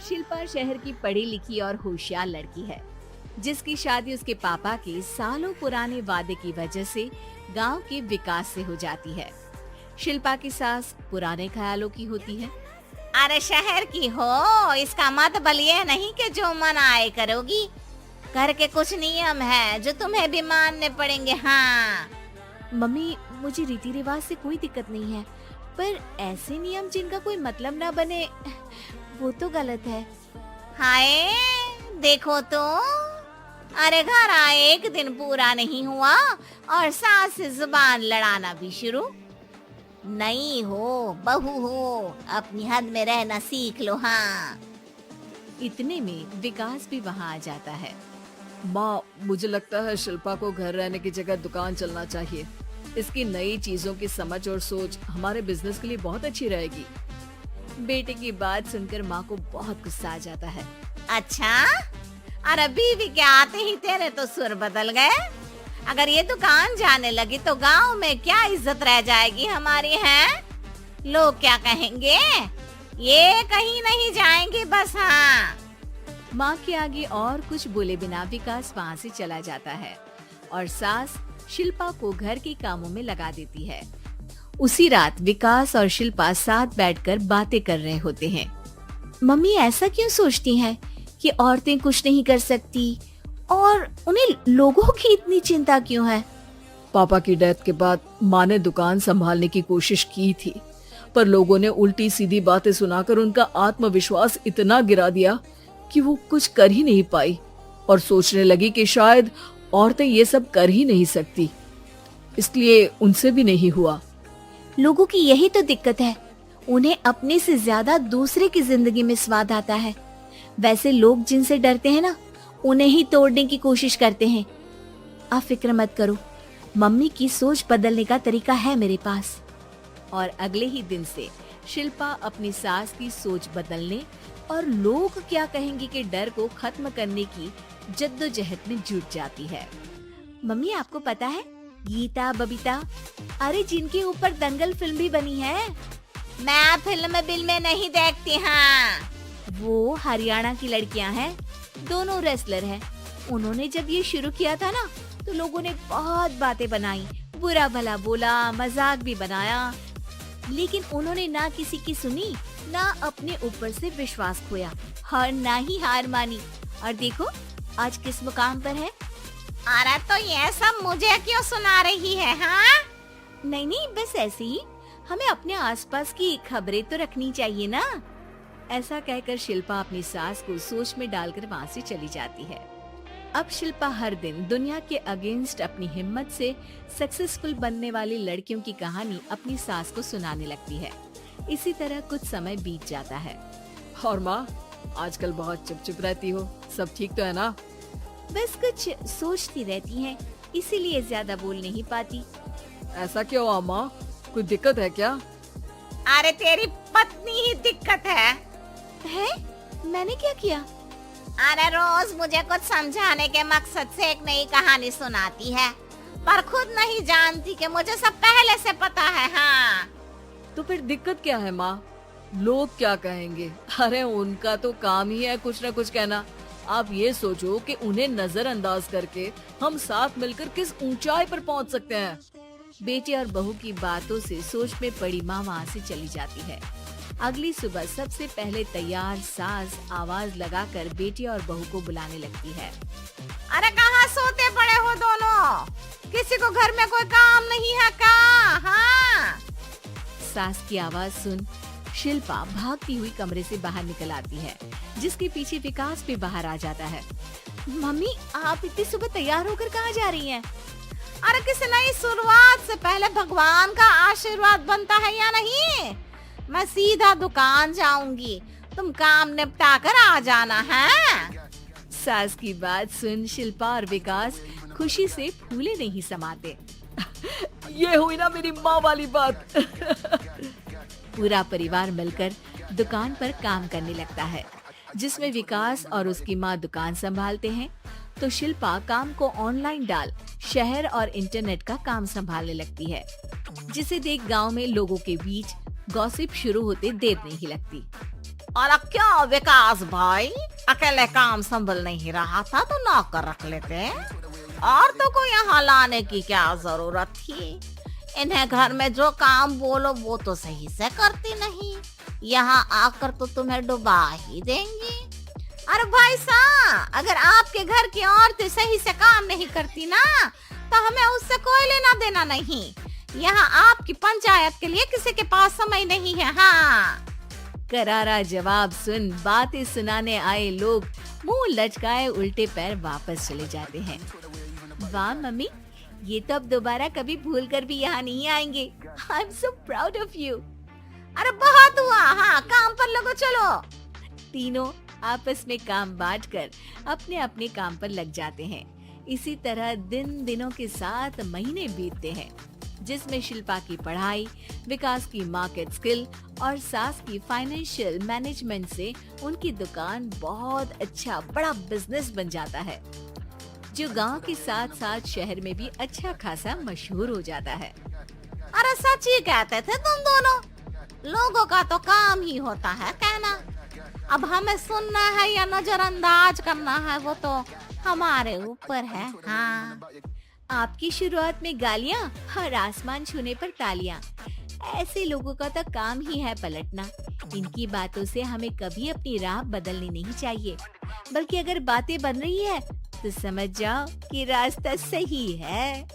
शिल्पा शहर की पढ़ी लिखी और होशियार लड़की है, जिसकी शादी उसके पापा के सालों पुराने वादे की वजह से गांव के विकास से हो जाती है। शिल्पा की सास पुराने ख्यालों की होती है। अरे शहर की हो, इसका मतलब ये नहीं कि जो मन आए करोगी। घर के कुछ नियम है जो तुम्हें भी मानने पड़ेंगे। हाँ मम्मी, मुझे रीति रिवाज से कोई दिक्कत नहीं है, पर ऐसे नियम जिनका कोई मतलब ना बने, वो तो गलत है। हाय देखो तो, अरे घर आए एक दिन पूरा नहीं हुआ और सास से जुबान लड़ाना भी शुरू। नहीं हो, बहू हो, अपनी हद में रहना सीख लो। हाँ इतने में विकास भी वहाँ आ जाता है। माँ, मुझे लगता है शिल्पा को घर रहने की जगह दुकान चलना चाहिए। इसकी नई चीजों की समझ और सोच हमारे बिजनेस के लिए बहुत अच्छी रहेगी। बेटे की बात सुनकर माँ को बहुत गुस्सा आ जाता है। अच्छा, अरे बीवी के आते ही तेरे तो सुर बदल गए। अगर ये दुकान जाने लगी तो गांव में क्या इज्जत रह जाएगी हमारी। है लोग क्या कहेंगे, ये कहीं नहीं जाएंगे बस। हाँ माँ के आगे और कुछ बोले बिना विकास वहाँ से चला जाता है और सास शिल्पा को घर के कामों में लगा देती है। उसी रात विकास और शिल्पा साथ बैठकर बातें कर रहे होते हैं। मम्मी ऐसा क्यों सोचती हैं कि औरतें कुछ नहीं कर सकती, और उन्हें लोगों की इतनी चिंता क्यों है? पापा की डेथ के बाद माँ ने दुकान संभालने की कोशिश की थी, पर लोगों ने उल्टी सीधी बातें सुनाकर उनका आत्मविश्वास इतना गिरा दिया कि वो कुछ कर ही नहीं पाई और सोचने लगी कि शायद औरतें ये सब कर ही नहीं सकती, इसलिए उनसे भी नहीं हुआ। लोगों की यही तो दिक्कत है, उन्हें अपने से ज्यादा दूसरे की जिंदगी में स्वाद आता है। वैसे लोग जिनसे डरते हैं ना, उन्हें ही तोड़ने की कोशिश करते हैं। आप फिक्र मत करो, मम्मी की सोच बदलने का तरीका है मेरे पास। और अगले ही दिन से शिल्पा अपनी सास की सोच बदलने और लोग क्या कहेंगे के डर को खत्म करने की जद्दोजहद में जुट जाती है। मम्मी, आपको पता है गीता, बबीता, अरे जिनके ऊपर दंगल फिल्म भी बनी है, मैं फिल्म बिल में नहीं देखती। हाँ वो हरियाणा की लड़कियां हैं, दोनों रेसलर हैं। उन्होंने जब ये शुरू किया था ना, तो लोगों ने बहुत बातें बनाई, बुरा भला बोला, मजाक भी बनाया, लेकिन उन्होंने ना किसी की सुनी, ना अपने ऊपर से विश्वास खोया और ना ही हार मानी। और देखो आज किस मुकाम पर है। अरे तो ये सब मुझे क्यों सुना रही है? हाँ नहीं, बस ऐसे ही, हमें अपने आसपास की खबरें तो रखनी चाहिए ना। ऐसा कहकर शिल्पा अपनी सास को सोच में डालकर वहाँ से चली जाती है। अब शिल्पा हर दिन दुनिया के अगेंस्ट अपनी हिम्मत से सक्सेसफुल बनने वाली लड़कियों की कहानी अपनी सास को सुनाने लगती है। इसी तरह कुछ समय बीत जाता है। और माँ, आजकल बहुत चुप रहती हो, सब ठीक तो है ना? बस कुछ सोचती रहती हैं, इसीलिए ज्यादा बोल नहीं पाती। ऐसा क्यों हुआ माँ, कोई दिक्कत है क्या? अरे तेरी पत्नी ही दिक्कत है। मैंने क्या किया? अरे रोज मुझे कुछ समझाने के मकसद से एक नई कहानी सुनाती है, पर खुद नहीं जानती कि मुझे सब पहले से पता है। हाँ तो फिर दिक्कत क्या है माँ? लोग क्या कहेंगे? अरे उनका तो काम ही है कुछ न कुछ कहना। आप ये सोचो कि उन्हें नजरअंदाज करके हम साथ मिलकर किस ऊंचाई पर पहुंच सकते हैं। बेटे और बहू की बातों से सोच में पड़ी माँ वहाँ से चली जाती है। अगली सुबह सबसे पहले तैयार सास आवाज लगाकर बेटे और बहू को बुलाने लगती है। अरे कहाँ सोते पड़े हो दोनों? किसी को घर में कोई काम नहीं है क्या? हाँ सास की आवाज सुन शिल्पा भागती हुई कमरे से बाहर निकल आती है, जिसके पीछे विकास भी बाहर आ जाता है। मम्मी, आप इतनी सुबह तैयार होकर कहाँ जा रही हैं? अरे किसी नई शुरुआत से पहले भगवान का आशीर्वाद बनता है या नहीं? मैं सीधा दुकान जाऊंगी, तुम काम निपटा कर आ जाना है। सास की बात सुन शिल्पा और विकास खुशी से फूले नहीं समाते। ये हुई ना मेरी माँ वाली बात। पूरा परिवार मिलकर दुकान पर काम करने लगता है, जिसमें विकास और उसकी माँ दुकान संभालते हैं, तो शिल्पा काम को ऑनलाइन डाल शहर और इंटरनेट का काम संभालने लगती है, जिसे देख गांव में लोगों के बीच गॉसिप शुरू होते देर नहीं लगती। और क्या विकास भाई, अकेले काम संभल नहीं रहा था तो नौकर रख लेते। औरतों को यहाँ लाने की क्या जरूरत थी? इन्हें घर में जो काम बोलो वो तो सही से करती नहीं, यहाँ आकर तो तुम्हें डुबा ही देंगी। अरे भाई साहब, अगर आपके घर की औरतें सही से काम नहीं करती ना तो हमें उससे कोई लेना देना नहीं। यहाँ आपकी पंचायत के लिए किसी के पास समय नहीं है। हाँ, करारा जवाब सुन बातें सुनाने आए लोग मुंह लटकाए उल्टे पैर वापस चले जाते हैं। वाह मम्मी, ये तो अब दोबारा कभी भूल कर भी यहाँ नहीं आएंगे। I am so proud of you. अरे बहुत हुआ, हाँ काम पर लगो चलो। तीनों आपस में काम बांटकर अपने अपने काम पर लग जाते हैं। इसी तरह दिनों के साथ महीने बीतते हैं, जिसमें शिल्पा की पढ़ाई, विकास की मार्केट स्किल और सास की फाइनेंशियल मैनेजमेंट से उनकी दुकान बहुत अच्छा बड़ा बिजनेस बन जाता है, जो गांव के साथ साथ शहर में भी अच्छा खासा मशहूर हो जाता है। अरे सच ही कहते थे तुम दोनों, लोगों का तो काम ही होता है कहना। अब हमें सुनना है या नजरअंदाज करना है वो तो हमारे ऊपर है। हाँ, आपकी शुरुआत में गालियाँ और आसमान छूने पर तालियां, ऐसे लोगों का तो काम ही है पलटना। इनकी बातों से हमें कभी अपनी राह बदलनी नहीं चाहिए, बल्कि अगर बातें बन रही है तो समझ जाओ कि रास्ता सही है।